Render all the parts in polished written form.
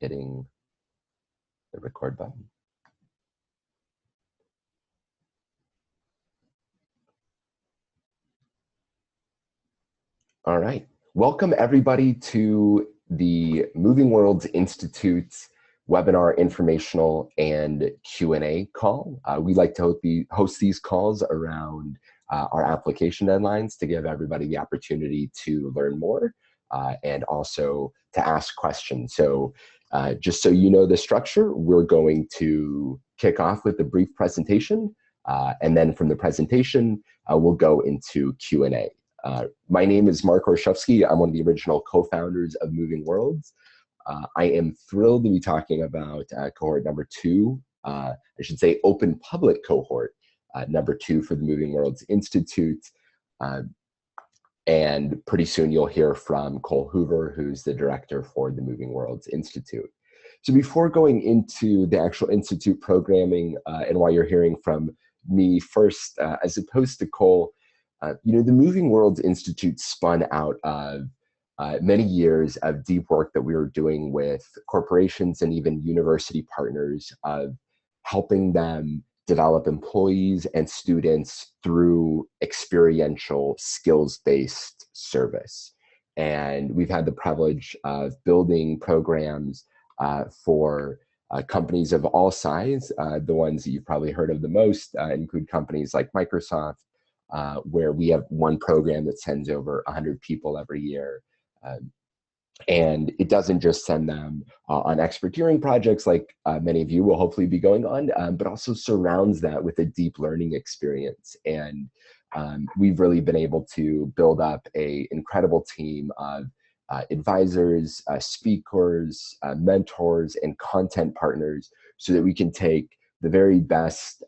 hitting the record button. All right, welcome everybody to the MovingWorlds Institute's webinar informational and Q&A call. We like to host these calls around our application deadlines to give everybody the opportunity to learn more and also to ask questions. So just so you know the structure, we're going to kick off with a brief presentation, and then from the presentation, we'll go into Q&A. My name is Mark Orshevsky. I'm one of the original co-founders of MovingWorlds. I am thrilled to be talking about cohort number 2, I should say open public cohort number 2 for the MovingWorlds Institute. And pretty soon you'll hear from Cole Hoover, who's the director for the MovingWorlds Institute. So before going into the actual Institute programming and why you're hearing from me first, as opposed to Cole, you know, the MovingWorlds Institute spun out of many years of deep work that we were doing with corporations and even university partners of helping them develop employees and students through experiential skills-based service. And we've had the privilege of building programs for companies of all size. The ones that you've probably heard of the most include companies like Microsoft, where we have one program that sends over 100 people every year. And it doesn't just send them on experteering projects like many of you will hopefully be going on, but also surrounds that with a deep learning experience. And we've really been able to build up an incredible team of advisors, speakers, mentors, and content partners so that we can take the very best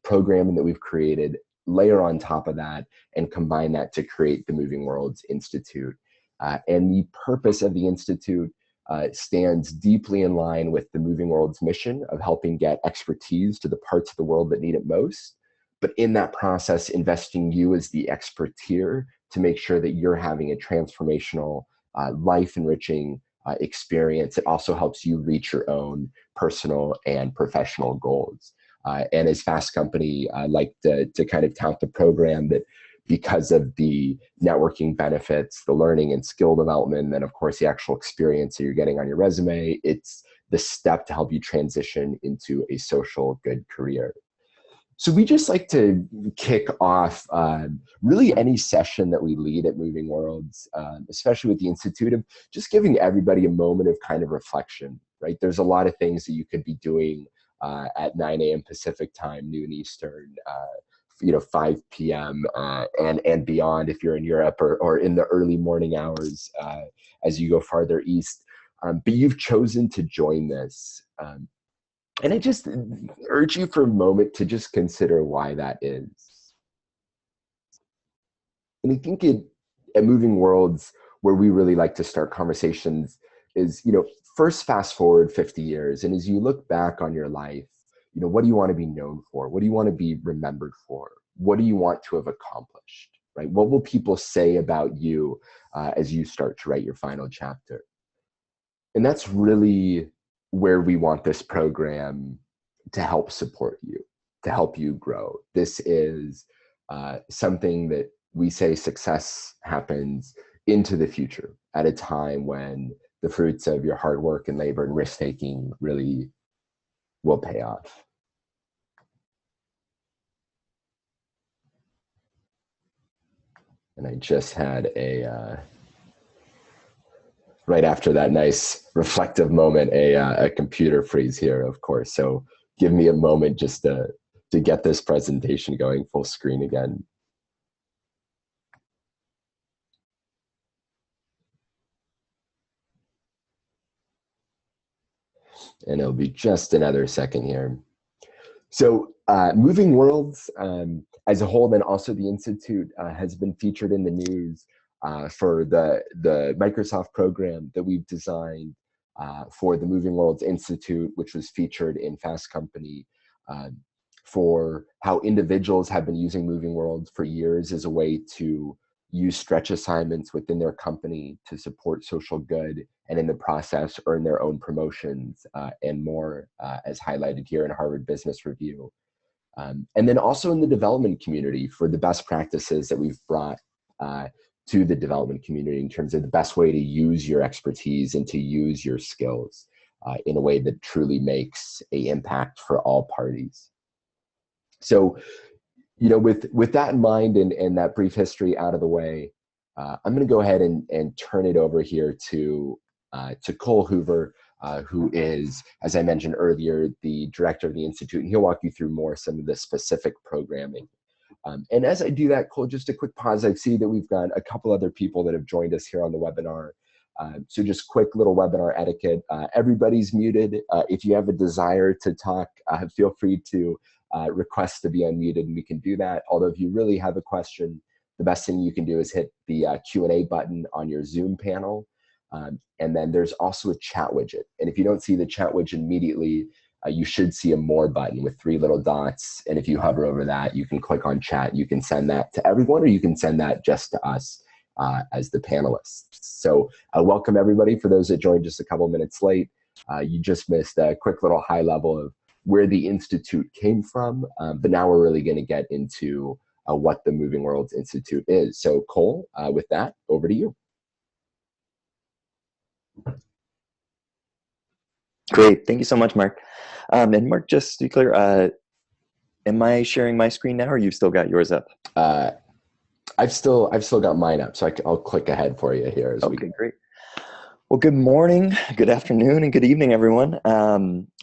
programming that we've created, layer on top of that, and combine that to create the MovingWorlds Institute. And the purpose of the Institute stands deeply in line with the MovingWorlds mission of helping get expertise to the parts of the world that need it most, but in that process, investing you as the expertier to make sure that you're having a transformational, life-enriching experience. It also helps you reach your own personal and professional goals. And as Fast Company, I like to kind of tout the program that because of the networking benefits, the learning and skill development, and then of course the actual experience that you're getting on your resume, it's the step to help you transition into a social good career. So we just like to kick off really any session that we lead at MovingWorlds, especially with the Institute, of just giving everybody a moment of kind of reflection, right? There's a lot of things that you could be doing at 9 a.m. Pacific time, noon Eastern, you know, 5 p.m. And beyond if you're in Europe, or in the early morning hours as you go farther east. But you've chosen to join this. And I just urge you for a moment to just consider why that is. And I think at MovingWorlds, where we really like to start conversations is, you know, first fast forward 50 years. And as you look back on your life, you know, what do you want to be known for? What do you want to be remembered for? What do you want to have accomplished, right? What will people say about you as you start to write your final chapter? And that's really where we want this program to help support you, to help you grow. This is something that we say success happens into the future at a time when the fruits of your hard work and labor and risk-taking really will pay off. And I just had a, right after that nice reflective moment, a computer freeze here, of course. So give me a moment just to get this presentation going full screen again. And it'll be just another second here. So MovingWorlds as a whole, then also the Institute has been featured in the news for the Microsoft program that we've designed for the MovingWorlds Institute, which was featured in Fast Company, for how individuals have been using MovingWorlds for years as a way to use stretch assignments within their company to support social good, and in the process earn their own promotions and more, as highlighted here in Harvard Business Review. And then also in the development community for the best practices that we've brought to the development community in terms of the best way to use your expertise and to use your skills in a way that truly makes an impact for all parties. So, you know, with that in mind and that brief history out of the way, I'm going to go ahead and turn it over here to Cole Hoover, who is, as I mentioned earlier, the director of the Institute, and he'll walk you through more some of the specific programming. And as I do that, Cole, just a quick pause. I see that we've got a couple other people that have joined us here on the webinar. So just quick little webinar etiquette. Everybody's muted. If you have a desire to talk, feel free to request to be unmuted, and we can do that. Although if you really have a question, the best thing you can do is hit the Q&A button on your Zoom panel. And then there's also a chat widget. And if you don't see the chat widget immediately, you should see a more button with 3 little dots. And if you hover over that, you can click on chat. You can send that to everyone, or you can send that just to us as the panelists. So welcome everybody. For those that joined just a couple minutes late, you just missed a quick little high level of where the Institute came from. But now we're really going to get into what the MovingWorlds Institute is. So Cole, with that, over to you. Great, thank you so much, Mark. And Mark, just to be clear, am I sharing my screen now, or you've still got yours up? I've still got mine up, so I'll click ahead for you here. Okay, great. Well, good morning, good afternoon, and good evening, everyone.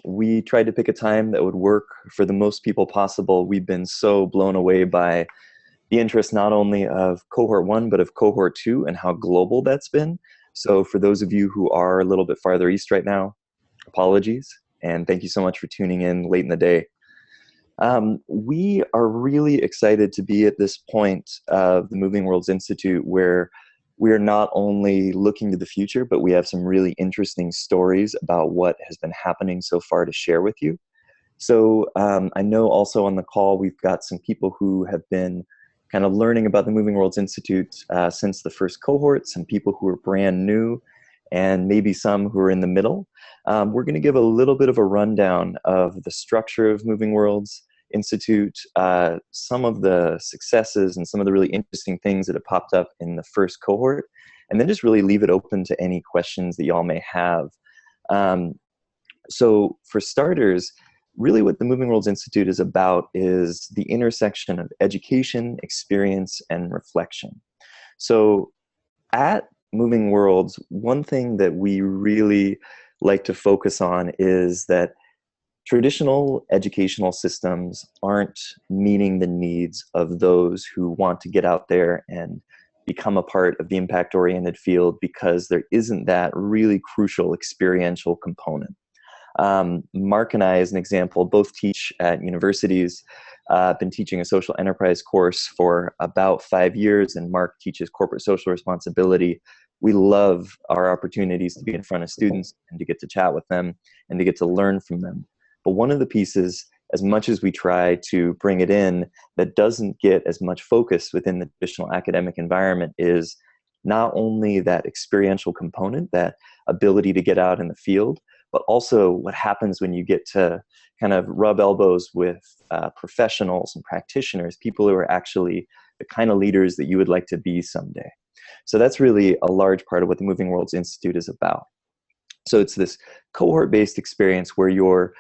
We tried to pick a time that would work for the most people possible. We've been so blown away by the interest not only of cohort 1, but of cohort 2 and how global that's been. So for those of you who are a little bit farther east right now, apologies, and thank you so much for tuning in late in the day. We are really excited to be at this point of the MovingWorlds Institute, where we are not only looking to the future, but we have some really interesting stories about what has been happening so far to share with you. So I know also on the call, we've got some people who have been kind of learning about the MovingWorlds Institute since the first cohort, some people who are brand new, and maybe some who are in the middle. We're going to give a little bit of a rundown of the structure of MovingWorlds Institute, some of the successes and some of the really interesting things that have popped up in the first cohort, and then just really leave it open to any questions that y'all may have. So for starters, really what the MovingWorlds Institute is about is the intersection of education, experience, and reflection. So at MovingWorlds, one thing that we really like to focus on is that traditional educational systems aren't meeting the needs of those who want to get out there and become a part of the impact-oriented field, because there isn't that really crucial experiential component. Mark and I, as an example, both teach at universities. I've been teaching a social enterprise course for about 5 years, and Mark teaches corporate social responsibility. We love our opportunities to be in front of students and to get to chat with them and to get to learn from them. But one of the pieces, as much as we try to bring it in, that doesn't get as much focus within the traditional academic environment is not only that experiential component, that ability to get out in the field, but also what happens when you get to kind of rub elbows with professionals and practitioners, people who are actually the kind of leaders that you would like to be someday. So that's really a large part of what the MovingWorlds Institute is about. So it's this cohort-based experience where you're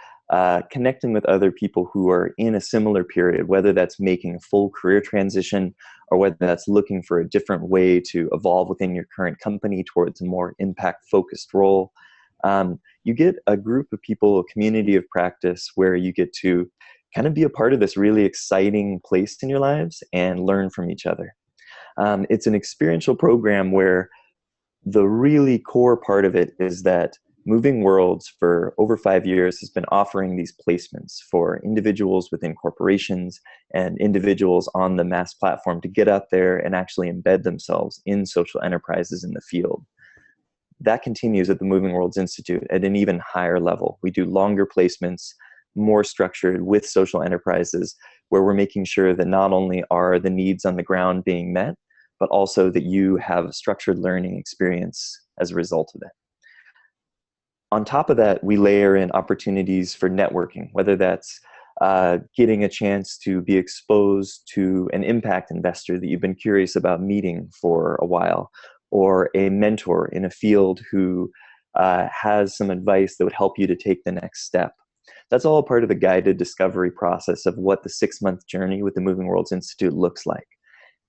connecting with other people who are in a similar period, whether that's making a full career transition or whether that's looking for a different way to evolve within your current company towards a more impact-focused role. You get a group of people, a community of practice, where you get to kind of be a part of this really exciting place in your lives and learn from each other. It's an experiential program where the really core part of it is that MovingWorlds for over 5 years has been offering these placements for individuals within corporations and individuals on the mass platform to get out there and actually embed themselves in social enterprises in the field. That continues at the MovingWorlds Institute at an even higher level. We do longer placements, more structured with social enterprises, where we're making sure that not only are the needs on the ground being met, but also that you have a structured learning experience as a result of it. On top of that, we layer in opportunities for networking, whether that's getting a chance to be exposed to an impact investor that you've been curious about meeting for a while, or a mentor in a field who has some advice that would help you to take the next step. That's all part of the guided discovery process of what the 6-month journey with the MovingWorlds Institute looks like.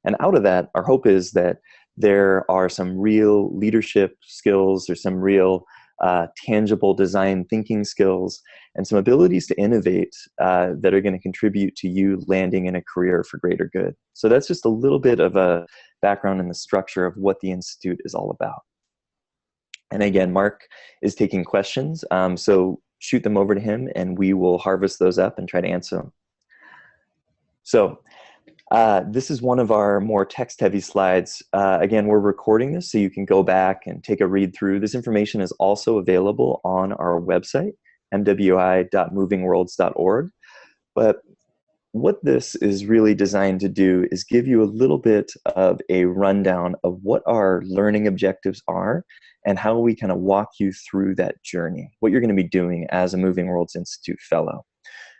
And out of that, our hope is that there are some real leadership skills, or some real tangible design thinking skills, and some abilities to innovate that are going to contribute to you landing in a career for greater good. So that's just a little bit of a background in the structure of what the Institute is all about. And again, Mark is taking questions, so shoot them over to him and we will harvest those up and try to answer them. So this is one of our more text-heavy slides. Again, we're recording this so you can go back and take a read through. This information is also available on our website, mwi.movingworlds.org. But what this is really designed to do is give you a little bit of a rundown of what our learning objectives are and how we kind of walk you through that journey, what you're going to be doing as a MovingWorlds Institute Fellow.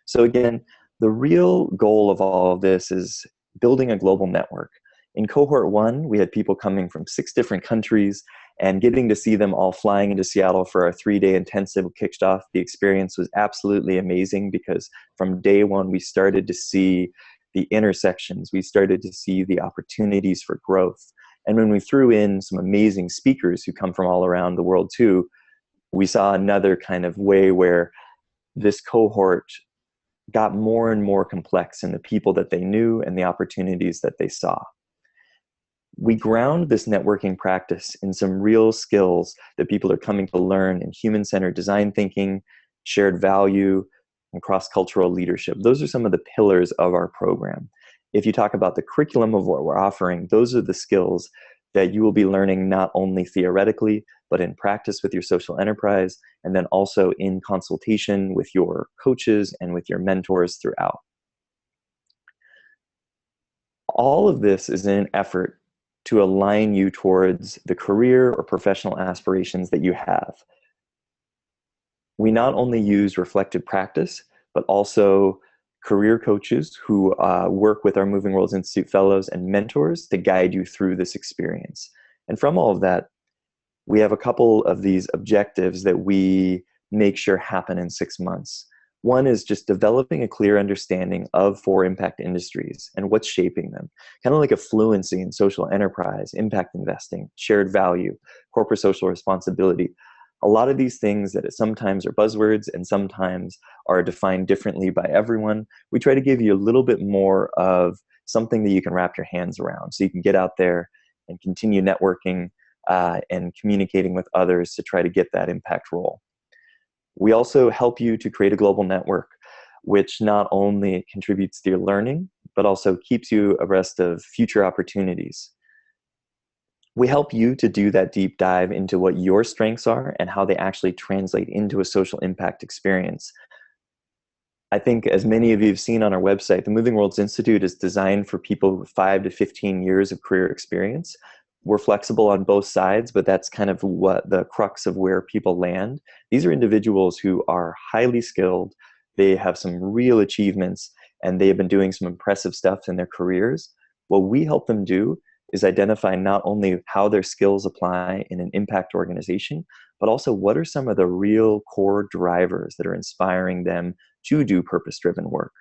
So again, the real goal of all of this is building a global network. In cohort 1, we had people coming from 6 different countries, and getting to see them all flying into Seattle for our 3-day intensive kicked off the experience was absolutely amazing, because from day 1 we started to see the intersections, we started to see the opportunities for growth. And when we threw in some amazing speakers who come from all around the world too, we saw another kind of way where this cohort got more and more complex in the people that they knew and the opportunities that they saw. We ground this networking practice in some real skills that people are coming to learn in human-centered design thinking, shared value, and cross-cultural leadership. Those are some of the pillars of our program. If you talk about the curriculum of what we're offering, those are the skills that you will be learning not only theoretically, but in practice with your social enterprise, and then also in consultation with your coaches and with your mentors throughout. All of this is in an effort to align you towards the career or professional aspirations that you have. We not only use reflective practice, but also career coaches who work with our MovingWorlds Institute fellows and mentors to guide you through this experience. And from all of that, we have a couple of these objectives that we make sure happen in 6 months. One is just developing a clear understanding of 4 impact industries and what's shaping them. Kind of like a fluency in social enterprise, impact investing, shared value, corporate social responsibility. A lot of these things that sometimes are buzzwords and sometimes are defined differently by everyone. We try to give you a little bit more of something that you can wrap your hands around, so you can get out there and continue networking and communicating with others to try to get that impact role. We also help you to create a global network, which not only contributes to your learning, but also keeps you abreast of future opportunities. We help you to do that deep dive into what your strengths are and how they actually translate into a social impact experience. I think, as many of you have seen on our website, the MovingWorlds Institute is designed for people with 5 to 15 years of career experience. We're flexible on both sides, but that's kind of what the crux of where people land. These are individuals who are highly skilled, they have some real achievements, and they have been doing some impressive stuff in their careers. What we help them do is identify not only how their skills apply in an impact organization, but also what are some of the real core drivers that are inspiring them to do purpose-driven work.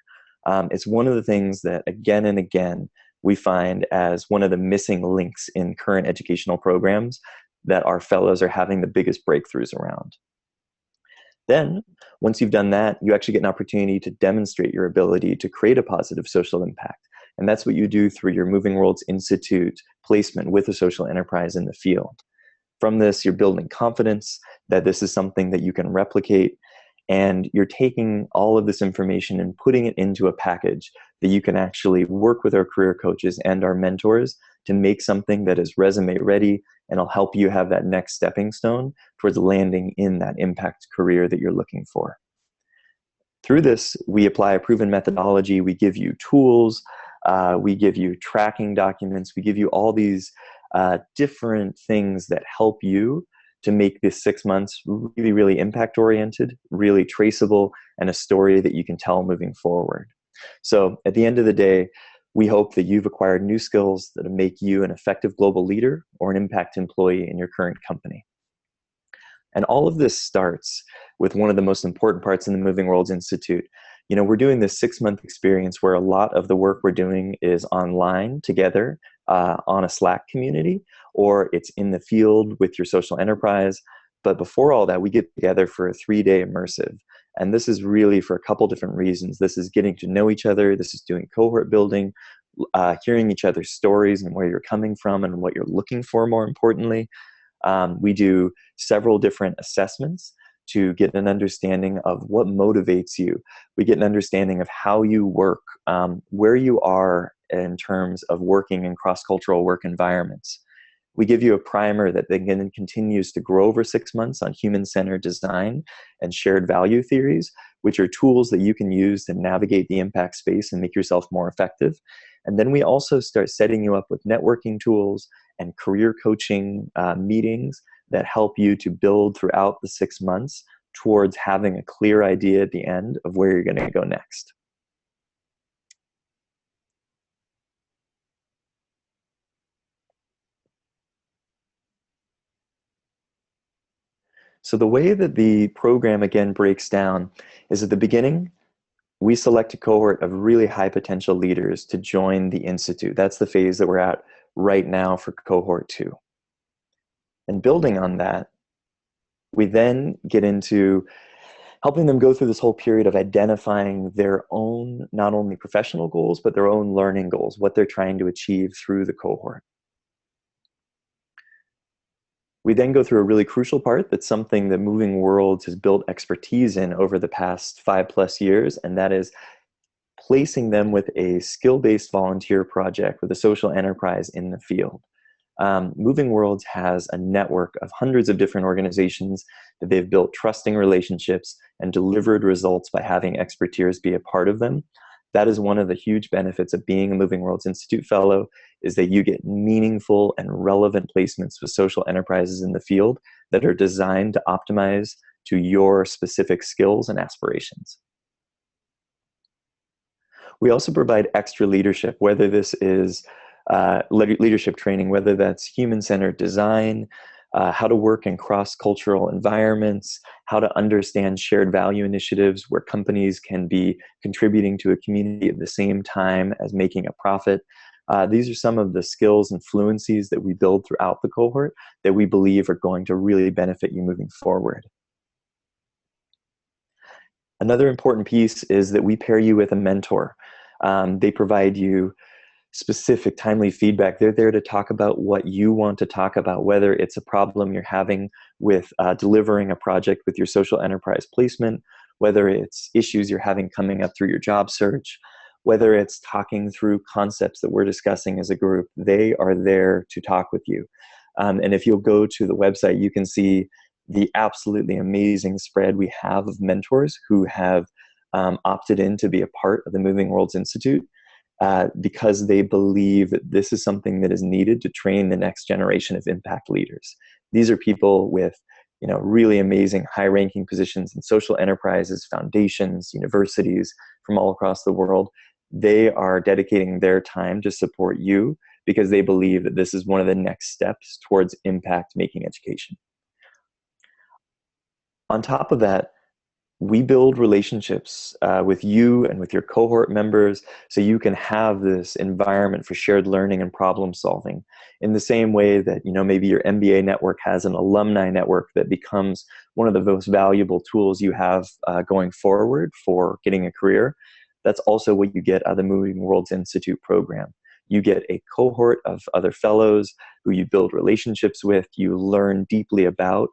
It's one of the things that again and again we find as one of the missing links in current educational programs that our fellows are having the biggest breakthroughs around. Then, once you've done that, you actually get an opportunity to demonstrate your ability to create a positive social impact. And that's what you do through your MovingWorlds Institute placement with a social enterprise in the field. From this, you're building confidence that this is something that you can replicate, and you're taking all of this information and putting it into a package that you can actually work with our career coaches and our mentors to make something that is resume ready and will help you have that next stepping stone towards landing in that impact career that you're looking for. Through this, we apply a proven methodology. We give you tools We give you tracking documents. We give you all these different things that help you to make this 6 months really, really impact-oriented, really traceable, and a story that you can tell moving forward. So at the end of the day, we hope that you've acquired new skills that make you an effective global leader or an impact employee in your current company. And all of this starts with one of the most important parts in the MovingWorlds Institute. You know, we're doing this 6-month experience where a lot of the work we're doing is online together on a Slack community, or it's in the field with your social enterprise. But before all that, we get together for a 3-day immersive. And this is really for a couple different reasons. This is getting to know each other. This is doing cohort building, hearing each other's stories and where you're coming from and what you're looking for, more importantly. We do several different assessments to get an understanding of what motivates you. We get an understanding of how you work, where you are in terms of working in cross-cultural work environments. We give you a primer that then continues to grow over 6 months on human-centered design and shared value theories, which are tools that you can use to navigate the impact space and make yourself more effective. And then we also start setting you up with networking tools and career coaching meetings that help you to build throughout the 6 months towards having a clear idea at the end of where you're going to go next. So the way that the program again breaks down is at the beginning, we select a cohort of really high potential leaders to join the Institute. That's the phase that we're at right now for cohort 2. And building on that, we then get into helping them go through this whole period of identifying their own, not only professional goals, but their own learning goals, what they're trying to achieve through the cohort. We then go through a really crucial part that's something that MovingWorlds has built expertise in over the past 5+ years, and that is placing them with a skill-based volunteer project with a social enterprise in the field. MovingWorlds has a network of hundreds of different organizations that they've built trusting relationships and delivered results by having expertise be a part of them. That is one of the huge benefits of being a MovingWorlds Institute Fellow, is that you get meaningful and relevant placements with social enterprises in the field that are designed to optimize to your specific skills and aspirations. We also provide extra leadership, whether this is leadership training, whether that's human-centered design, how to work in cross-cultural environments, how to understand shared value initiatives where companies can be contributing to a community at the same time as making a profit. These are some of the skills and fluencies that we build throughout the cohort that we believe are going to really benefit you moving forward. Another important piece is that we pair you with a mentor. They provide you specific, timely feedback. They're there to talk about what you want to talk about, whether it's a problem you're having with delivering a project with your social enterprise placement, whether it's issues you're having coming up through your job search, whether it's talking through concepts that we're discussing as a group. They are there to talk with you. And if you'll go to the website, you can see the absolutely amazing spread we have of mentors who have opted in to be a part of the MovingWorlds Institute because they believe that this is something that is needed to train the next generation of impact leaders. These are people with really amazing high-ranking positions in social enterprises, foundations, universities from all across the world. They are dedicating their time to support you because they believe that this is one of the next steps towards impact-making education. On top of that, we build relationships with you and with your cohort members so you can have this environment for shared learning and problem solving in the same way that maybe your MBA network has an alumni network that becomes one of the most valuable tools you have going forward for getting a career. That's also what you get out of the MovingWorlds Institute program. You get a cohort of other fellows who you build relationships with, you learn deeply about,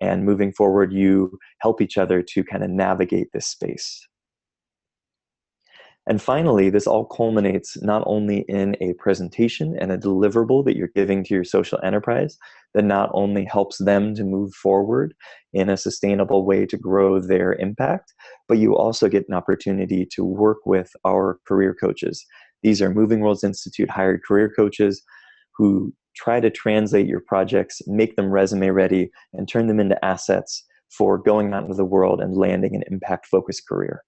and moving forward, you help each other to kind of navigate this space. And finally, this all culminates not only in a presentation and a deliverable that you're giving to your social enterprise that not only helps them to move forward in a sustainable way to grow their impact, but you also get an opportunity to work with our career coaches. These are MovingWorlds Institute hired career coaches who try to translate your projects, make them resume ready, and turn them into assets for going out into the world and landing an impact-focused career.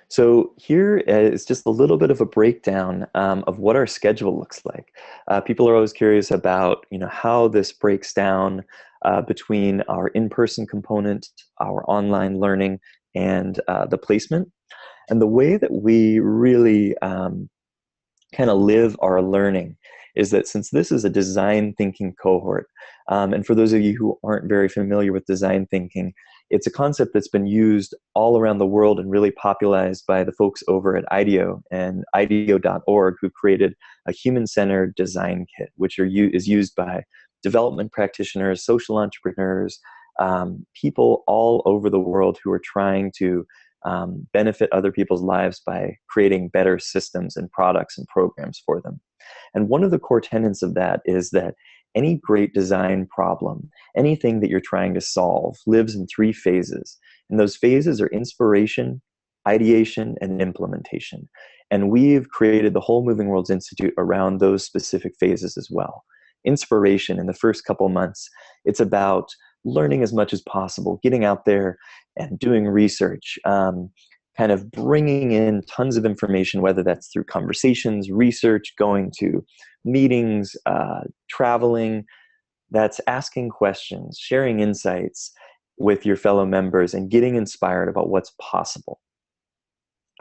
So here is just a little bit of a breakdown of what our schedule looks like. People are always curious about, how this breaks down between our in-person component, our online learning, and the placement. And the way that we really kind of live our learning is that since this is a design thinking cohort, and for those of you who aren't very familiar with design thinking, it's a concept that's been used all around the world and really popularized by the folks over at IDEO and IDEO.org, who created a human-centered design kit, which is used by development practitioners, social entrepreneurs, people all over the world who are trying to benefit other people's lives by creating better systems and products and programs for them. And one of the core tenets of that is that any great design problem, anything that you're trying to solve, lives in 3 phases. And those phases are inspiration, ideation, and implementation. And we've created the whole MovingWorlds Institute around those specific phases as well. Inspiration, in the first couple months, it's about learning as much as possible, getting out there and doing research, kind of bringing in tons of information, whether that's through conversations, research, going to meetings, traveling. That's asking questions, sharing insights with your fellow members, and getting inspired about what's possible.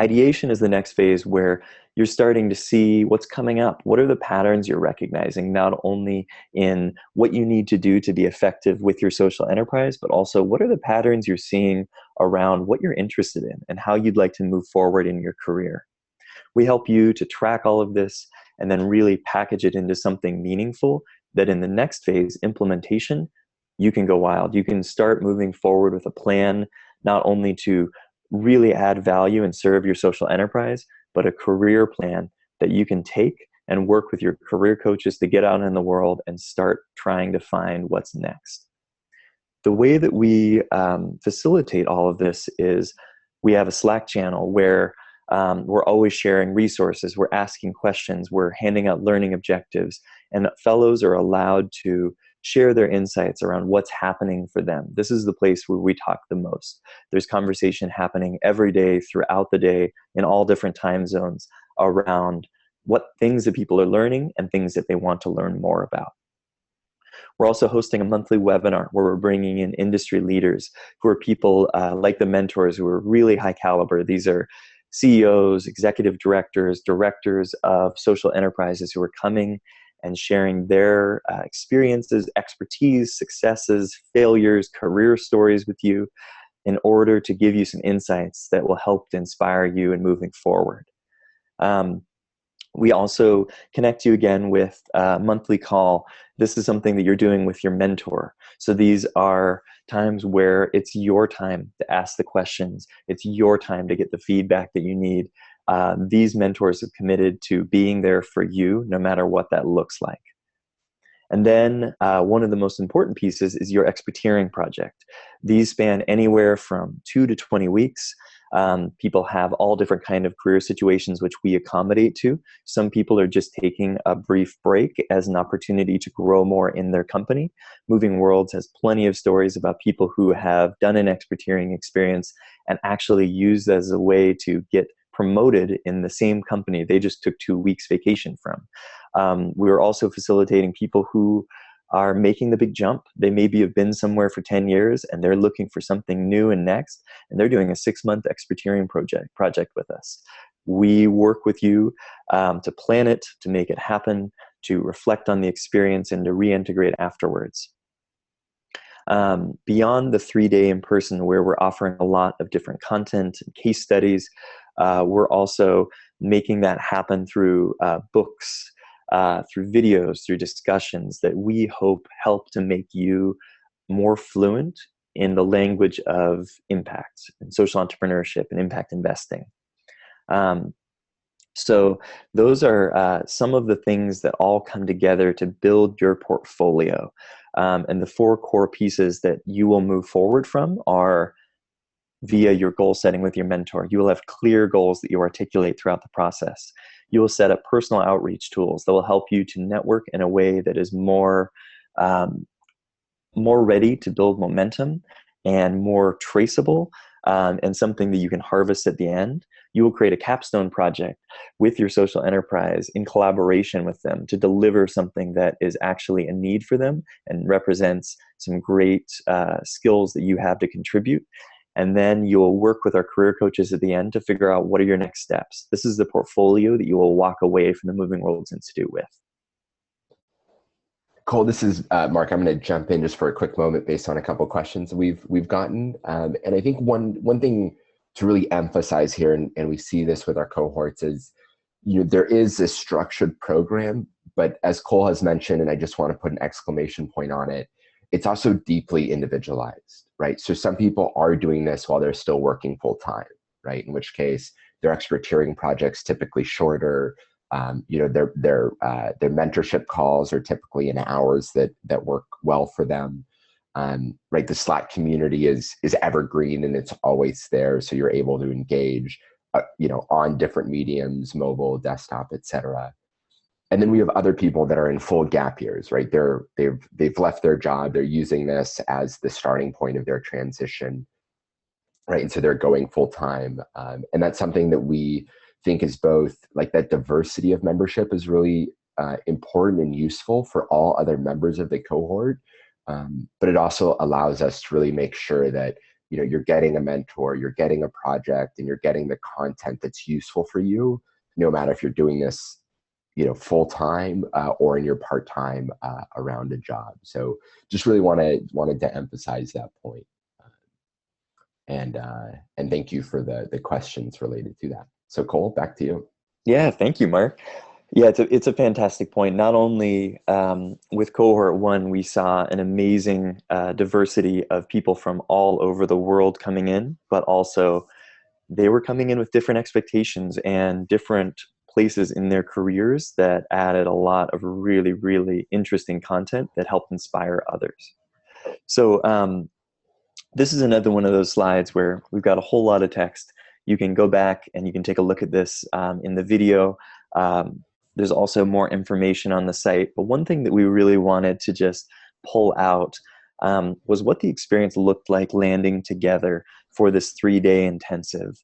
Ideation is the next phase, where you're starting to see what's coming up. What are the patterns you're recognizing, not only in what you need to do to be effective with your social enterprise, but also what are the patterns you're seeing around what you're interested in and how you'd like to move forward in your career. We help you to track all of this and then really package it into something meaningful that in the next phase, implementation, you can go wild. You can start moving forward with a plan, not only to really add value and serve your social enterprise, but a career plan that you can take and work with your career coaches to get out in the world and start trying to find what's next. The way that we facilitate all of this is we have a Slack channel where we're always sharing resources, we're asking questions, we're handing out learning objectives, and fellows are allowed to share their insights around what's happening for them. This is the place where we talk the most. There's conversation happening every day, throughout the day, in all different time zones, around what things that people are learning and things that they want to learn more about. We're also hosting a monthly webinar where we're bringing in industry leaders who are people like the mentors who are really high caliber. These are CEOs, executive directors, directors of social enterprises who are coming and sharing their experiences, expertise, successes, failures, career stories with you in order to give you some insights that will help to inspire you in moving forward. We also connect you again with a monthly call. This is something that you're doing with your mentor. So these are times where it's your time to ask the questions. It's your time to get the feedback that you need. These mentors have committed to being there for you, no matter what that looks like. And then one of the most important pieces is your experteering project. These span anywhere from 2 to 20 weeks. People have all different kind of career situations which we accommodate to. Some people are just taking a brief break as an opportunity to grow more in their company. MovingWorlds has plenty of stories about people who have done an experteering experience and actually used as a way to get promoted in the same company they just took 2 weeks vacation from. We're also facilitating people who are making the big jump. They maybe have been somewhere for 10 years and they're looking for something new and next, and they're doing a 6-month experteering project with us. We work with you to plan it, to make it happen, to reflect on the experience, and to reintegrate afterwards. Beyond the 3-day in person where we're offering a lot of different content and case studies, we're also making that happen through books, through videos, through discussions that we hope help to make you more fluent in the language of impact and social entrepreneurship and impact investing. So those are some of the things that all come together to build your portfolio. And the 4 core pieces that you will move forward from are via your goal setting with your mentor. You will have clear goals that you articulate throughout the process. You will set up personal outreach tools that will help you to network in a way that is more ready to build momentum and more traceable, and something that you can harvest at the end. You will create a capstone project with your social enterprise in collaboration with them to deliver something that is actually a need for them and represents some great skills that you have to contribute. And then you'll work with our career coaches at the end to figure out what are your next steps. This is the portfolio that you will walk away from the MovingWorlds Institute with. Cole, this is Mark. I'm going to jump in just for a quick moment based on a couple of questions we've gotten. And I think one thing to really emphasize here, and we see this with our cohorts, is there is a structured program, but as Cole has mentioned, and I just want to put an exclamation point on it, it's also deeply individualized, right? So some people are doing this while they're still working full time, right? In which case their expertirium projects typically shorter. Their mentorship calls are typically in hours that work well for them. Right, the Slack community is evergreen and it's always there, so you're able to engage, on different mediums, mobile, desktop, etc. And then we have other people that are in full gap years, right? They've left their job, they're using this as the starting point of their transition, right? And so they're going full time, and that's something that we think is both, like, that diversity of membership is really important and useful for all other members of the cohort. But it also allows us to really make sure that you're getting a mentor, you're getting a project, and you're getting the content that's useful for you, no matter if you're doing this full time or in your part time around a job. So just really wanted to emphasize that point. And thank you for the questions related to that. So Cole, back to you. Yeah, thank you, Mark. Yeah, it's a fantastic point. Not only with cohort 1, we saw an amazing diversity of people from all over the world coming in, but also they were coming in with different expectations and different places in their careers that added a lot of really, really interesting content that helped inspire others. So this is another one of those slides where we've got a whole lot of text. You can go back and you can take a look at this in the video. There's also more information on the site. But one thing that we really wanted to just pull out was what the experience looked like landing together for this 3-day intensive.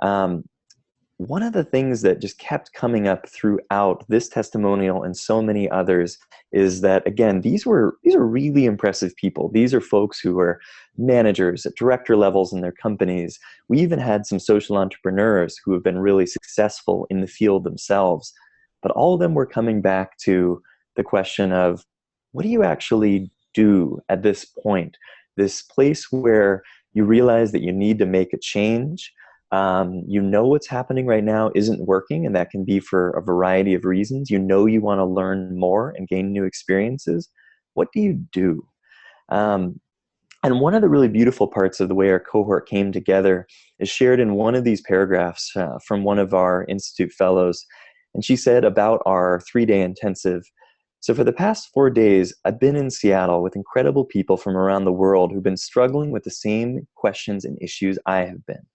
One of the things that just kept coming up throughout this testimonial and so many others is that, again, these are really impressive people. These are folks who are managers at director levels in their companies. We even had some social entrepreneurs who have been really successful in the field themselves. But all of them were coming back to the question of, what do you actually do at this point? This place where you realize that you need to make a change. What's happening right now isn't working, and that can be for a variety of reasons. You want to learn more and gain new experiences. What do you do? And one of the really beautiful parts of the way our cohort came together is shared in one of these paragraphs from one of our Institute fellows. And she said about our 3-day intensive, "So for the past 4 days, I've been in Seattle with incredible people from around the world who've been struggling with the same questions and issues I have been.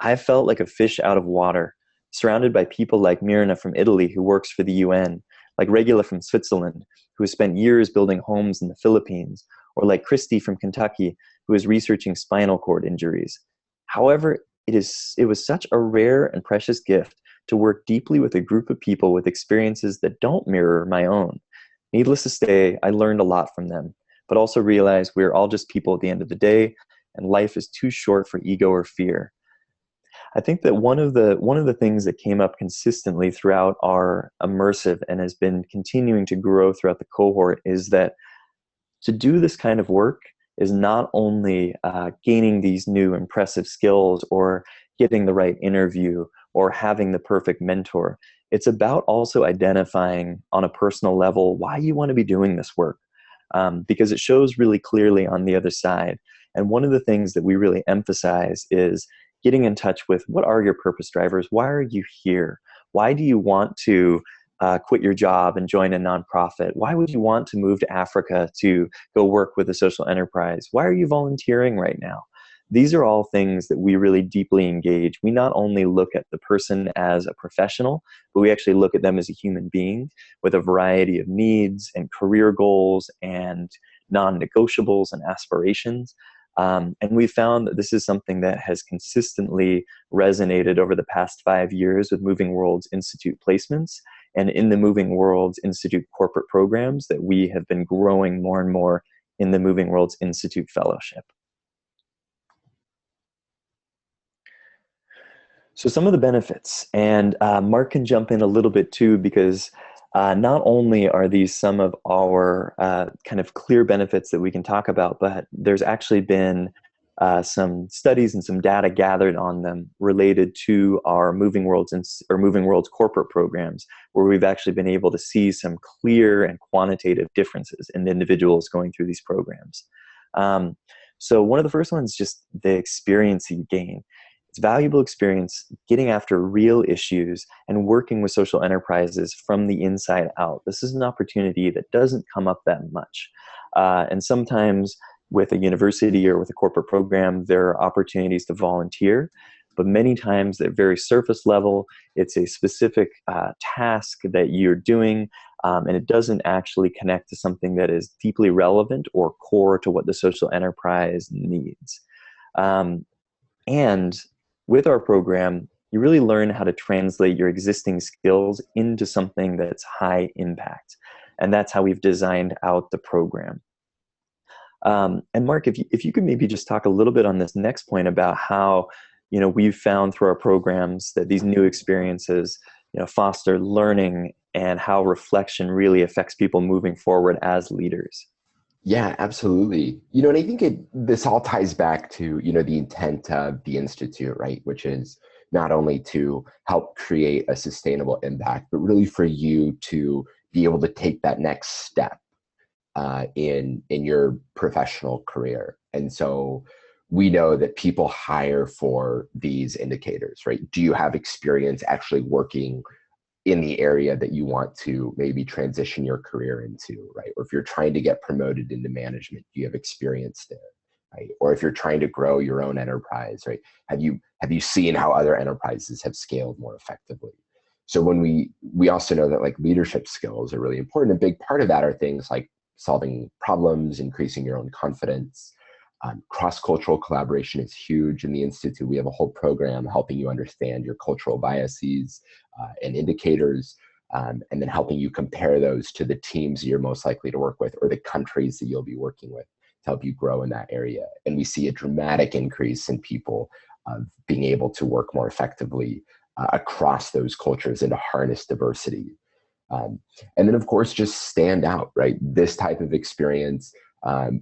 I felt like a fish out of water, surrounded by people like Mirna from Italy, who works for the UN, like Regula from Switzerland, who has spent years building homes in the Philippines, or like Christy from Kentucky, who is researching spinal cord injuries. However, it was such a rare and precious gift to work deeply with a group of people with experiences that don't mirror my own. Needless to say, I learned a lot from them, but also realized we're all just people at the end of the day, and life is too short for ego or fear." I think that one of the things that came up consistently throughout our immersive and has been continuing to grow throughout the cohort is that to do this kind of work is not only gaining these new impressive skills or getting the right interview or having the perfect mentor. It's about also identifying on a personal level why you want to be doing this work, because it shows really clearly on the other side. And one of the things that we really emphasize is getting in touch with, what are your purpose drivers? Why are you here? Why do you want to quit your job and join a nonprofit? Why would you want to move to Africa to go work with a social enterprise? Why are you volunteering right now? these are all things that we really deeply engage. We not only look at the person as a professional, but we actually look at them as a human being with a variety of needs and career goals and non-negotiables and aspirations. And we found that this is something that has consistently resonated over the past 5 years with MovingWorlds Institute placements and in the MovingWorlds Institute corporate programs that we have been growing more and more in the MovingWorlds Institute Fellowship. So some of the benefits, and Mark can jump in a little bit too, because not only are these some of our kind of clear benefits that we can talk about, but there's actually been some studies and some data gathered on them related to our MovingWorlds corporate programs, where we've actually been able to see some clear and quantitative differences in the individuals going through these programs. So one of the first ones, just the experience you gain. It's valuable experience getting after real issues and working with social enterprises from the inside out. This is an opportunity that doesn't come up that much. And sometimes with a university or with a corporate program, there are opportunities to volunteer. But many times at very surface level, it's a specific task that you're doing, and it doesn't actually connect to something that is deeply relevant or core to what the social enterprise needs. And with our program, you really learn how to translate your existing skills into something that's high impact. And that's how we've designed out the program. And Mark, if you could maybe just talk a little bit on this next point about how, we've found through our programs that these new experiences, foster learning and how reflection really affects people moving forward as leaders. Yeah, absolutely. And I think this all ties back to, the intent of the Institute, right? Which is not only to help create a sustainable impact, but really for you to be able to take that next step in your professional career. And so we know that people hire for these indicators, right? Do you have experience actually working in the area that you want to maybe transition your career into, right? Or if you're trying to get promoted into management, do you have experience there, right? Or if you're trying to grow your own enterprise, right? Have you seen how other enterprises have scaled more effectively? So when we also know that like leadership skills are really important. A big part of that are things like solving problems, increasing your own confidence. Cross-cultural collaboration is huge in the Institute. We have a whole program helping you understand your cultural biases and indicators, and then helping you compare those to the teams you're most likely to work with or the countries that you'll be working with to help you grow in that area. And we see a dramatic increase in people being able to work more effectively across those cultures and to harness diversity. And then, of course, just stand out, right? This type of experience,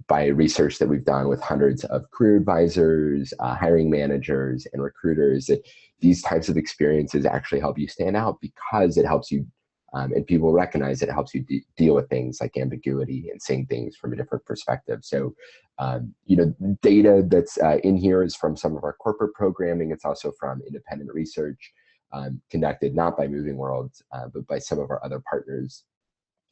by research that we've done with hundreds of career advisors, hiring managers, and recruiters, that these types of experiences actually help you stand out because it helps you, and people recognize that it helps you deal with things like ambiguity and seeing things from a different perspective. So, data that's in here is from some of our corporate programming. It's also from independent research conducted not by MovingWorlds, but by some of our other partners.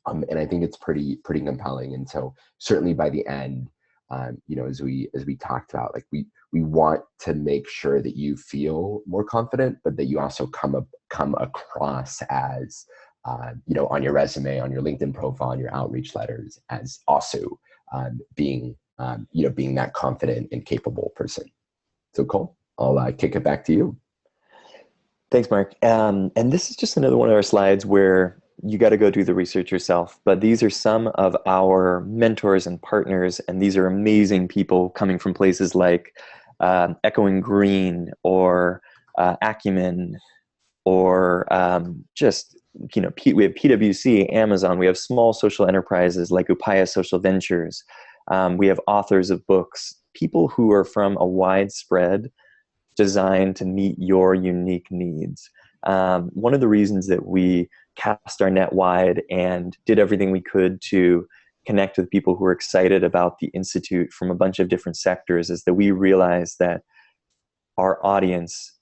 And I think it's pretty compelling. And so certainly by the end, as we talked about, like we want to make sure that you feel more confident, but that you also come across as, on your resume, on your LinkedIn profile, on your outreach letters, as also being that confident and capable person. So Cole, I'll kick it back to you. Thanks, Mark. And this is just another one of our slides where you got to go do the research yourself. But these are some of our mentors and partners, and these are amazing people coming from places like Echoing Green or Acumen, or we have PwC, Amazon. We have small social enterprises like Upaya Social Ventures. We have authors of books, people who are from a widespread designed to meet your unique needs. One of the reasons that we cast our net wide and did everything we could to connect with people who are excited about the Institute from a bunch of different sectors is that we realized that our audience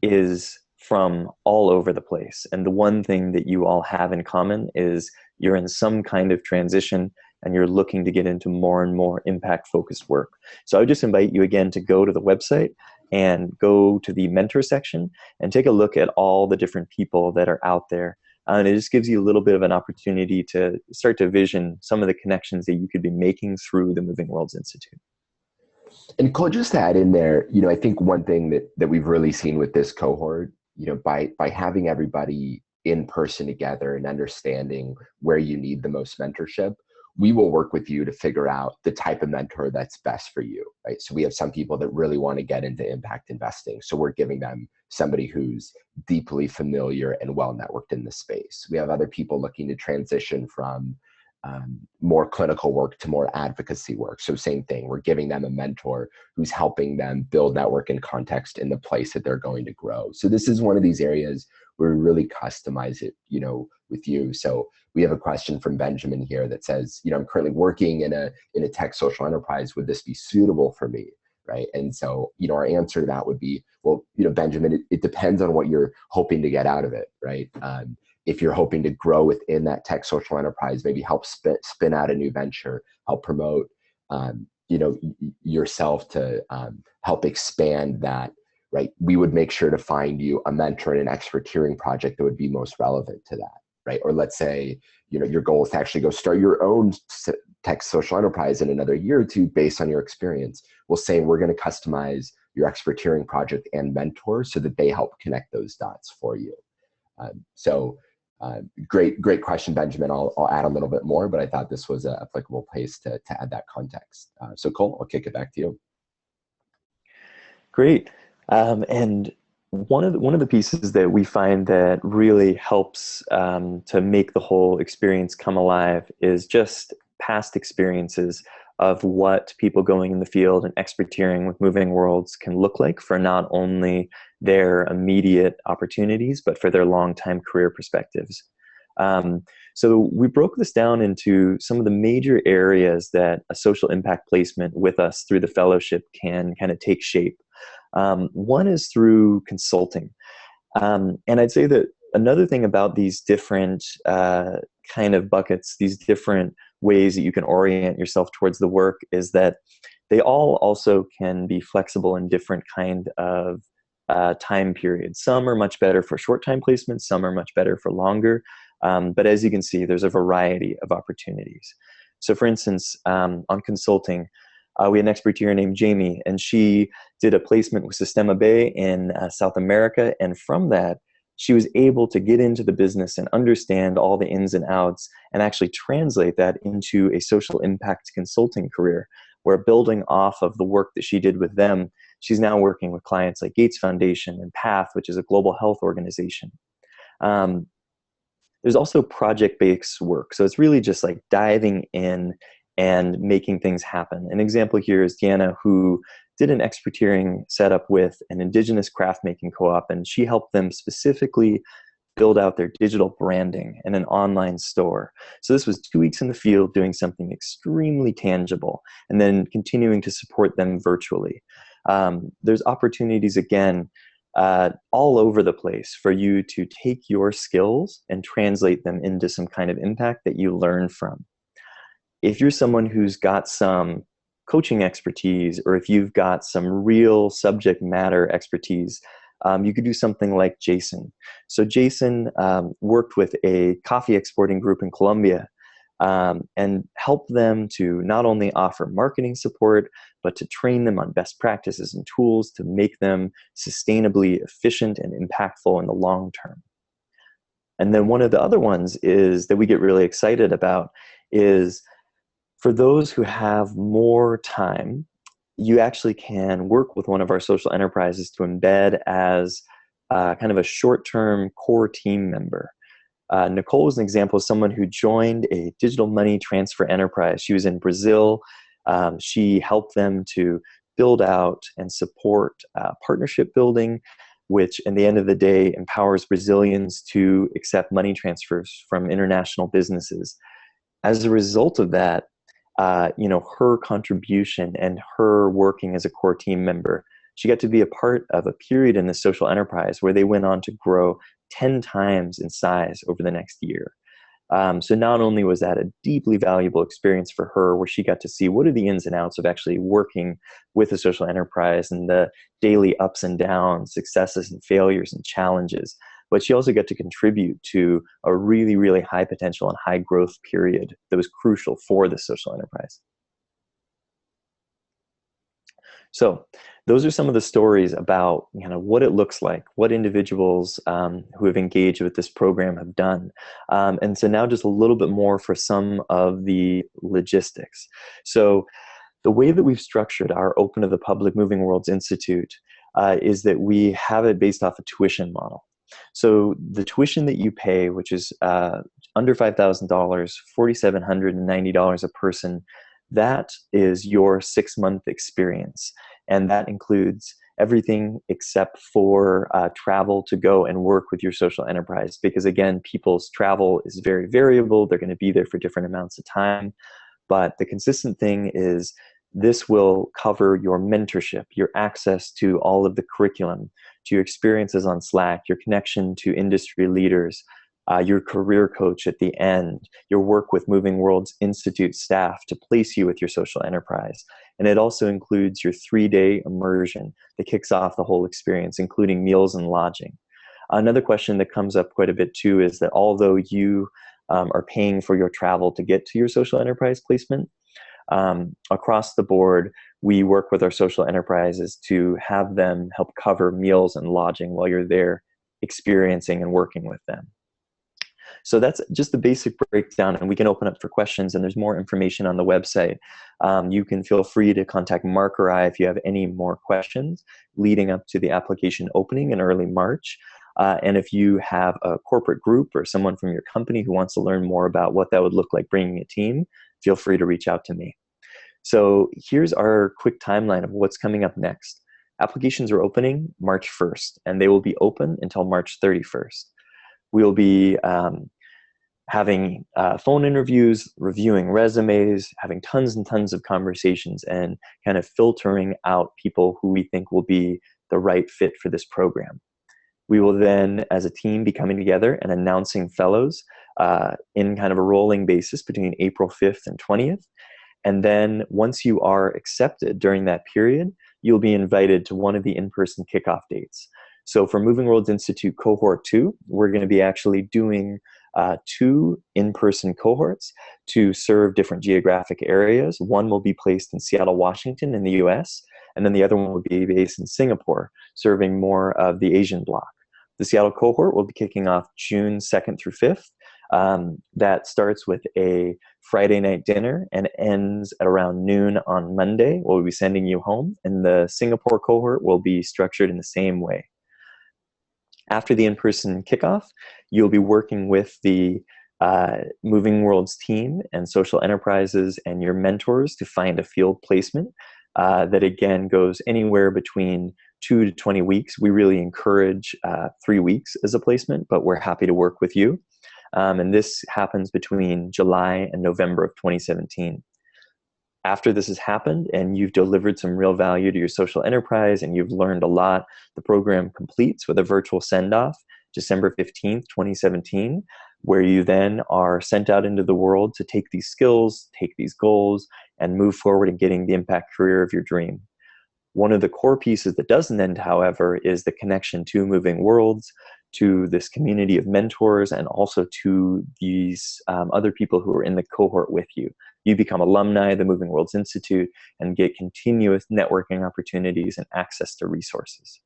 is from all over the place. And the one thing that you all have in common is you're in some kind of transition and you're looking to get into more and more impact-focused work. So I would just invite you again to go to the website and go to the mentor section and take a look at all the different people that are out there. And it just gives you a little bit of an opportunity to start to vision some of the connections that you could be making through the MovingWorlds Institute. And Cole, just to add in there, I think one thing that we've really seen with this cohort, by having everybody in person together and understanding where you need the most mentorship, we will work with you to figure out the type of mentor that's best for you, right? So we have some people that really want to get into impact investing. So we're giving them somebody who's deeply familiar and well networked in the space. We have other people looking to transition from more clinical work to more advocacy work. So same thing, we're giving them a mentor who's helping them build network and context in the place that they're going to grow. So this is one of these areas where we really customize it, with you. So we have a question from Benjamin here that says, I'm currently working in a tech social enterprise. Would this be suitable for me? Right. And so, our answer to that would be, well, Benjamin, it depends on what you're hoping to get out of it. Right. If you're hoping to grow within that tech social enterprise, maybe help spin out a new venture, help promote, yourself to help expand that, right? We would make sure to find you a mentor in an expertise project that would be most relevant to that, right? Or let's say, your goal is to actually go start your own tech social enterprise in another year or two based on your experience. We'll say we're going to customize your expertise project and mentor so that they help connect those dots for you. Great question, Benjamin. I'll add a little bit more, but I thought this was an applicable place to add that context. So Cole, I'll kick it back to you. Great. And one of the pieces that we find that really helps to make the whole experience come alive is just past experiences of what people going in the field and expertising with MovingWorlds can look like for not only their immediate opportunities, but for their long-time career perspectives. So we broke this down into some of the major areas that a social impact placement with us through the fellowship can kind of take shape. One is through consulting. And I'd say that another thing about these different kind of buckets, these different ways that you can orient yourself towards the work, is that they all also can be flexible in different kind of time periods. Some are much better for short-time placements, some are much better for longer. But as you can see, there's a variety of opportunities. So for instance, on consulting, we had an expertise named Jamie, and she did a placement with Sistema Bay in South America. And from that, she was able to get into the business and understand all the ins and outs and actually translate that into a social impact consulting career, where building off of the work that she did with them, she's now working with clients like Gates Foundation and PATH, which is a global health organization. There's also project-based work. So it's really just like diving in and making things happen. An example here is Deanna, who did an expertising setup with an indigenous craft making co-op, and she helped them specifically build out their digital branding and an online store. So this was 2 weeks in the field doing something extremely tangible and then continuing to support them virtually. There's opportunities, again, all over the place for you to take your skills and translate them into some kind of impact that you learn from. If you're someone who's got some coaching expertise, or if you've got some real subject matter expertise, you could do something like Jason. So Jason worked with a coffee exporting group in Colombia and helped them to not only offer marketing support, but to train them on best practices and tools to make them sustainably efficient and impactful in the long term. And then one of the other ones is that we get really excited about is for those who have more time, you actually can work with one of our social enterprises to embed as kind of a short-term core team member. Nicole is an example of someone who joined a digital money transfer enterprise. She was in Brazil. She helped them to build out and support partnership building, which in the end of the day empowers Brazilians to accept money transfers from international businesses. As a result of that, her contribution and her working as a core team member, she got to be a part of a period in the social enterprise where they went on to grow 10 times in size over the next year. So not only was that a deeply valuable experience for her, where she got to see what are the ins and outs of actually working with a social enterprise and the daily ups and downs, successes and failures and challenges, but she also got to contribute to a really, really high potential and high growth period that was crucial for the social enterprise. So those are some of the stories about what it looks like, what individuals who have engaged with this program have done. And so now just a little bit more for some of the logistics. So the way that we've structured our Open to the Public MovingWorlds Institute is that we have it based off a tuition model. So the tuition that you pay, which is under $5,000, $4,790 a person, that is your 6-month experience. And that includes everything except for travel to go and work with your social enterprise. Because again, people's travel is very variable. They're going to be there for different amounts of time. But the consistent thing is this will cover your mentorship, your access to all of the curriculum, to your experiences on Slack, your connection to industry leaders, your career coach at the end, your work with MovingWorlds Institute staff to place you with your social enterprise. And it also includes your 3-day immersion that kicks off the whole experience, including meals and lodging. Another question that comes up quite a bit too is that although you are paying for your travel to get to your social enterprise placement, across the board, we work with our social enterprises to have them help cover meals and lodging while you're there experiencing and working with them. So that's just the basic breakdown, and we can open up for questions, and there's more information on the website. You can feel free to contact Mark or I if you have any more questions leading up to the application opening in early March. And if you have a corporate group or someone from your company who wants to learn more about what that would look like bringing a team, feel free to reach out to me. So here's our quick timeline of what's coming up next. Applications are opening March 1st, and they will be open until March 31st. We'll be having phone interviews, reviewing resumes, having tons and tons of conversations, and kind of filtering out people who we think will be the right fit for this program. We will then, as a team, be coming together and announcing fellows in kind of a rolling basis between April 5th and 20th. And then once you are accepted during that period, you'll be invited to one of the in-person kickoff dates. So for MovingWorlds Institute Cohort 2, we're going to be actually doing 2 in-person cohorts to serve different geographic areas. One will be placed in Seattle, Washington in the US, and then the other one will be based in Singapore, serving more of the Asian bloc. The Seattle cohort will be kicking off June 2nd through 5th. That starts with a Friday night dinner and ends at around noon on Monday. We'll be sending you home, and the Singapore cohort will be structured in the same way. After the in-person kickoff, you'll be working with the MovingWorlds team and social enterprises and your mentors to find a field placement that, again, goes anywhere between 2 to 20 weeks. We really encourage 3 weeks as a placement, but we're happy to work with you. And this happens between July and November of 2017. After this has happened and you've delivered some real value to your social enterprise and you've learned a lot, the program completes with a virtual send-off, December 15th, 2017, where you then are sent out into the world to take these skills, take these goals, and move forward in getting the impact career of your dream. One of the core pieces that doesn't end, however, is the connection to MovingWorlds, to this community of mentors, and also to these other people who are in the cohort with you. You become alumni of the MovingWorlds Institute and get continuous networking opportunities and access to resources.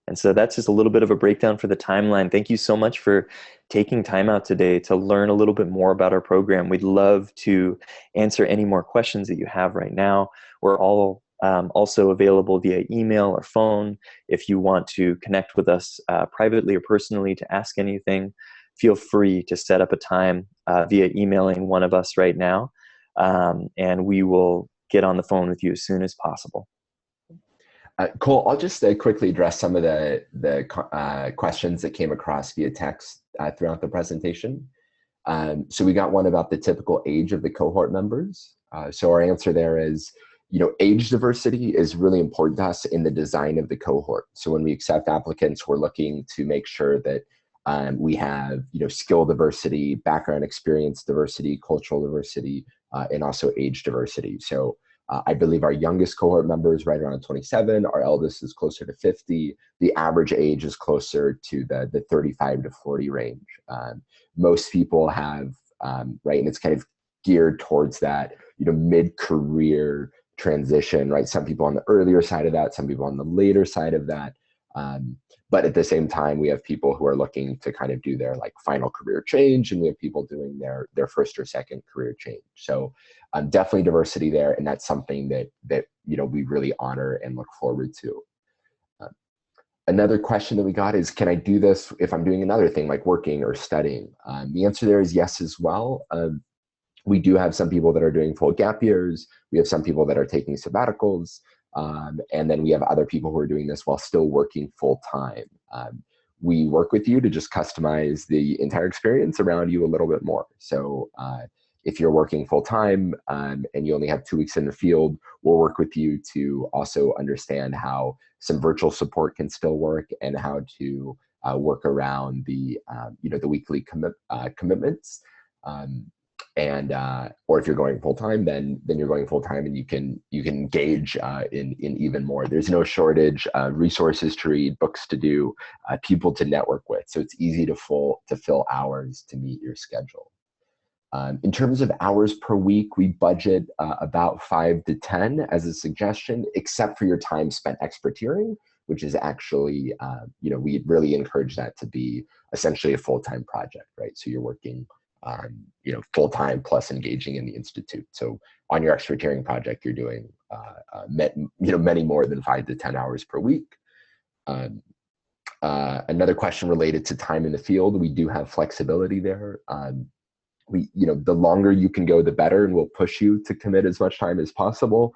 And so that's just a little bit of a breakdown for the timeline. Thank you so much for taking time out today to learn a little bit more about our program. We'd love to answer any more questions that you have right now. We're all also available via email or phone. If you want to connect with us privately or personally to ask anything, feel free to set up a time via emailing one of us right now, and we will get on the phone with you as soon as possible. Cole, I'll just quickly address some of the questions that came across via text throughout the presentation. So we got one about the typical age of the cohort members. So our answer there is, age diversity is really important to us in the design of the cohort. So when we accept applicants, we're looking to make sure that We have, skill diversity, background experience diversity, cultural diversity, and also age diversity. So I believe our youngest cohort member is right around 27. Our eldest is closer to 50. The average age is closer to the 35 to 40 range. Most people have, right, and it's kind of geared towards that, mid-career transition, right? Some people on the earlier side of that, some people on the later side of that. But at the same time, we have people who are looking to kind of do their like final career change, and we have people doing their first or second career change. So definitely diversity there, and that's something that we really honor and look forward to. Another question that we got is, can I do this if I'm doing another thing like working or studying? The answer there is yes as well. We do have some people that are doing full gap years. We have some people that are taking sabbaticals. And then we have other people who are doing this while still working full time. We work with you to just customize the entire experience around you a little bit more. So if you're working full time and you only have 2 weeks in the field, we'll work with you to also understand how some virtual support can still work and how to work around the the weekly commitments. Or if you're going full time, then you're going full time, and you can engage in even more. There's no shortage of resources to read, books to do, people to network with. So it's easy to fill hours to meet your schedule. In terms of hours per week, we budget about 5 to 10 as a suggestion, except for your time spent experteering, which is actually, we really encourage that to be essentially a full-time project, right? So you're working full-time plus engaging in the Institute. So on your experteering project, you're doing, many more than 5 to 10 hours per week. Another question related to time in the field, we do have flexibility there. The longer you can go, the better, and we'll push you to commit as much time as possible.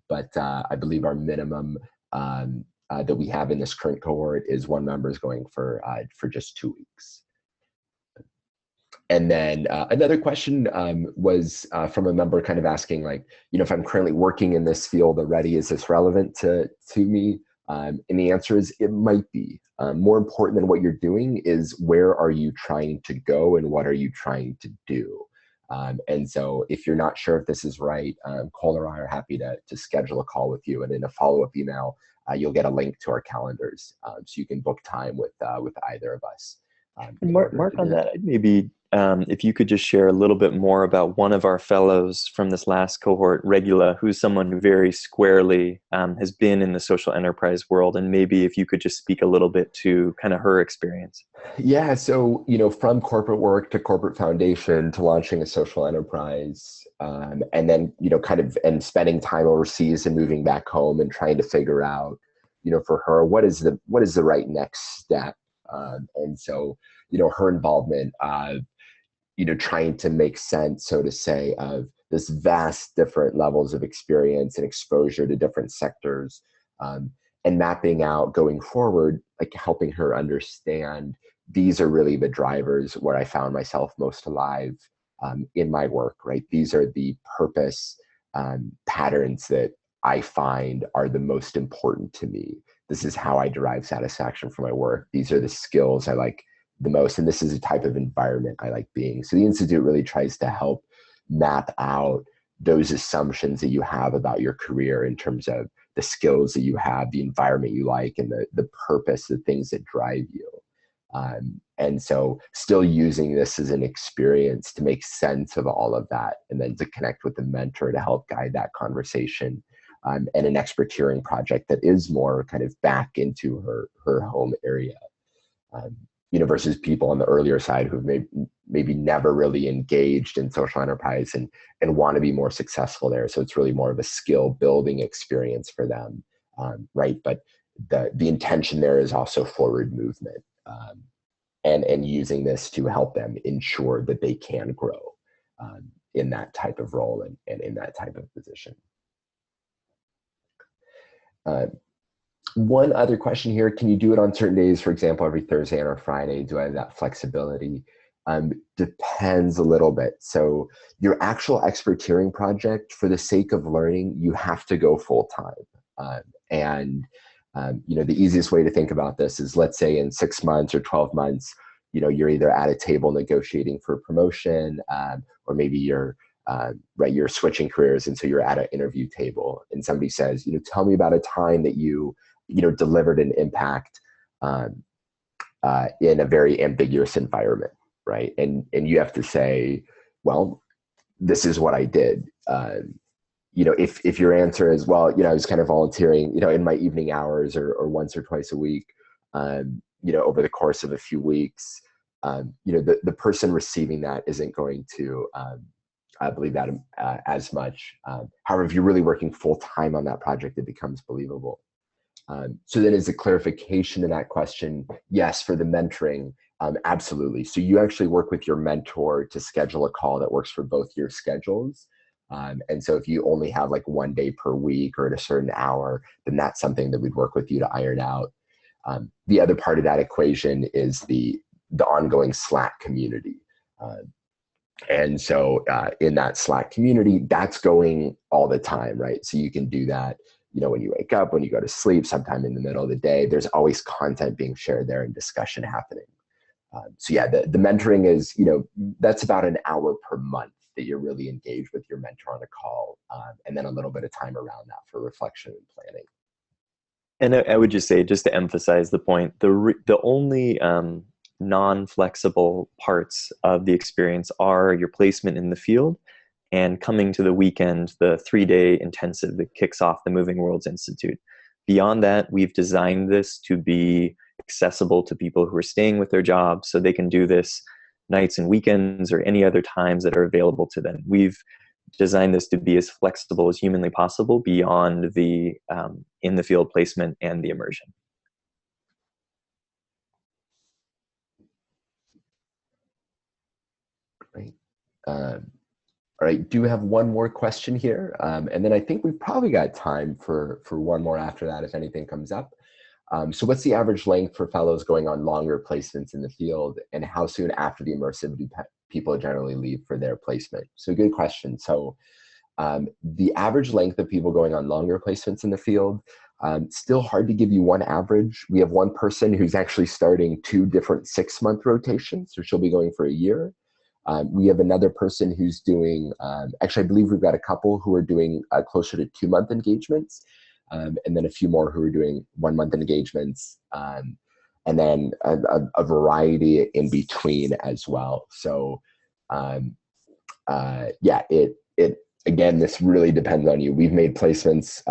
But I believe our minimum that we have in this current cohort is one member is going for just 2 weeks. And then another question was from a member kind of asking, like, if I'm currently working in this field already, is this relevant to me? And the answer is it might be. More important than what you're doing is where are you trying to go and what are you trying to do? And so if you're not sure if this is right, Cole or I are happy to schedule a call with you. And in a follow-up email, you'll get a link to our calendars so you can book time with either of us. Mark, on that, maybe if you could just share a little bit more about one of our fellows from this last cohort, Regula, who's someone who very squarely has been in the social enterprise world, and maybe if you could just speak a little bit to kind of her experience. Yeah, so from corporate work to corporate foundation to launching a social enterprise, and then and spending time overseas and moving back home and trying to figure out, for her, what is the right next step. And so, her involvement, trying to make sense, so to say, of this vast different levels of experience and exposure to different sectors, and mapping out going forward, like helping her understand these are really the drivers where I found myself most alive in my work, right? These are the purpose patterns that I find are the most important to me. This is how I derive satisfaction from my work. These are the skills I like the most, and this is a type of environment I like being. So the Institute really tries to help map out those assumptions that you have about your career in terms of the skills that you have, the environment you like, and the purpose, the things that drive you. And so still using this as an experience to make sense of all of that, and then to connect with the mentor to help guide that conversation, and an experteering project that is more kind of back into her home area. Versus people on the earlier side who've maybe never really engaged in social enterprise and want to be more successful there. So it's really more of a skill building experience for them, right? But the intention there is also forward movement, and using this to help them ensure that they can grow in that type of role and in that type of position. One other question here, can you do it on certain days, for example, every Thursday or Friday? Do I have that flexibility? Depends a little bit. So your actual experteering project, for the sake of learning, you have to go full time. And The easiest way to think about this is, let's say in 6 months or 12 months, you're either at a table negotiating for promotion, or maybe you're switching careers, and so you're at an interview table, and somebody says, tell me about a time that you delivered an impact in a very ambiguous environment, right? And you have to say, well, this is what I did. If your answer is, well, I was kind of volunteering, in my evening hours or once or twice a week, over the course of a few weeks, the person receiving that isn't going to believe that as much. However, if you're really working full time on that project, it becomes believable. So then, as a clarification to that question, yes, for the mentoring, absolutely. So you actually work with your mentor to schedule a call that works for both your schedules. And so if you only have like 1 day per week or at a certain hour, then that's something that we'd work with you to iron out. The other part of that equation is the ongoing Slack community. And so in that Slack community, that's going all the time, right? So you can do that, when you wake up, when you go to sleep, sometime in the middle of the day. There's always content being shared there and discussion happening. So yeah, the mentoring is, that's about an hour per month that you're really engaged with your mentor on a call, and then a little bit of time around that for reflection and planning. And I would just say, just to emphasize the point, the only non-flexible parts of the experience are your placement in the field and coming to the weekend, the 3-day intensive that kicks off the MovingWorlds Institute. Beyond that, we've designed this to be accessible to people who are staying with their jobs, so they can do this nights and weekends or any other times that are available to them. We've designed this to be as flexible as humanly possible beyond the in the field placement and the immersion. Great. All right, do have one more question here, and then I think we've probably got time for one more after that if anything comes up. So what's the average length for fellows going on longer placements in the field, and how soon after the immersive do people generally leave for their placement? So good question. So the average length of people going on longer placements in the field, still hard to give you one average. We have one person who's actually starting 2 different 6-month rotations, so she'll be going for a year. We have another person who's doing, actually I believe we've got a couple who are doing closer to 2-month engagements, and then a few more who are doing 1-month engagements, and then a variety in between as well. So yeah, it again, this really depends on you. We've made placements,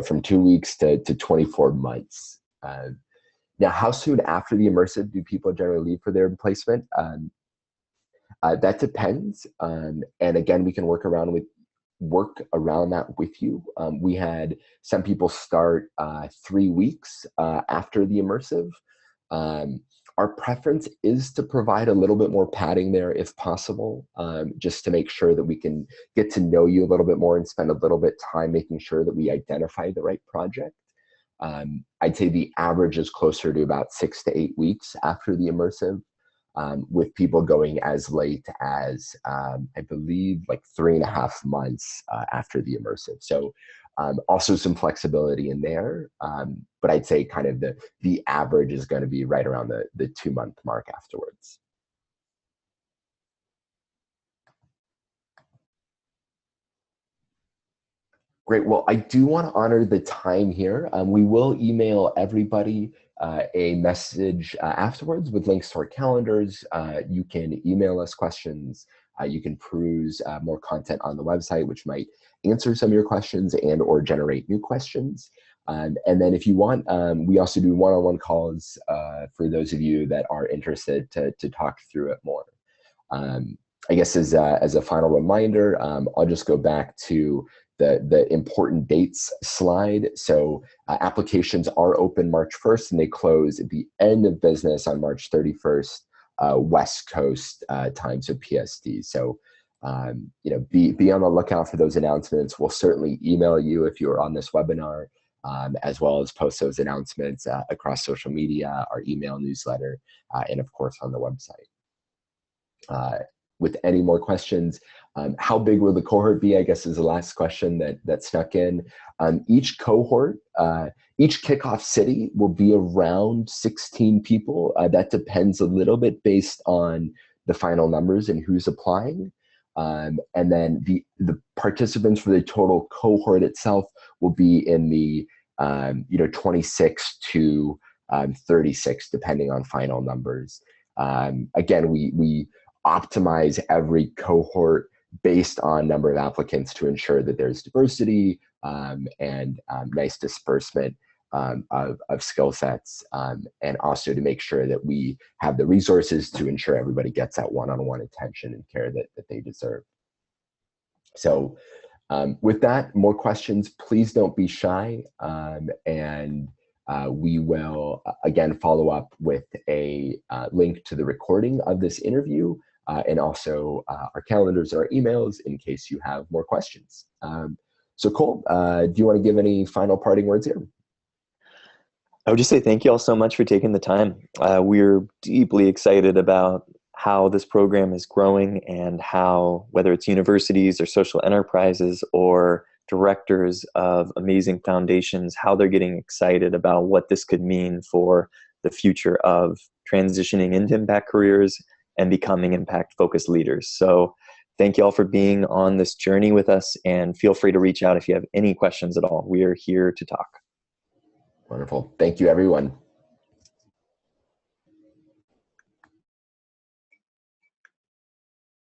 from 2 weeks to 24 months. Now, how soon after the immersive do people generally leave for their placement? That depends, and again, we can work around that with you. We had some people start 3 weeks after the immersive. Our preference is to provide a little bit more padding there if possible, just to make sure that we can get to know you a little bit more and spend a little bit time making sure that we identify the right project. I'd say the average is closer to about 6 to 8 weeks after the immersive, with people going as late as, I believe, like 3.5 months after the immersive. So also some flexibility in there, but I'd say kind of the average is going to be right around the 2-month mark afterwards. Great. Well, I do want to honor the time here. We will email everybody a message afterwards with links to our calendars. You can email us questions. You can peruse more content on the website, which might answer some of your questions and or generate new questions. And then if you want, we also do one-on-one calls for those of you that are interested to talk through it more. I guess as a final reminder, I'll just go back to the important dates slide. So applications are open March 1st and they close at the end of business on March 31st, West Coast time, so PST. So be on the lookout for those announcements. We'll certainly email you if you're on this webinar, as well as post those announcements across social media, our email newsletter, and of course on the website. With any more questions, How big will the cohort be, I guess, is the last question that snuck in. Each cohort, each kickoff city will be around 16 people. That depends a little bit based on the final numbers and who's applying. And then the participants for the total cohort itself will be in the 26 to 36, depending on final numbers. Again, we optimize every cohort based on number of applicants to ensure that there's diversity and nice disbursement of skill sets, and also to make sure that we have the resources to ensure everybody gets that one-on-one attention and care that they deserve. So with that, more questions, please don't be shy, and we will again follow up with a link to the recording of this interview, and also our calendars and our emails in case you have more questions. So Cole, do you want to give any final parting words here? I would just say thank you all so much for taking the time. We're deeply excited about how this program is growing and how, whether it's universities or social enterprises or directors of amazing foundations, how they're getting excited about what this could mean for the future of transitioning into impact careers and becoming impact-focused leaders. So thank you all for being on this journey with us, and feel free to reach out if you have any questions at all. We are here to talk. Wonderful. Thank you, everyone.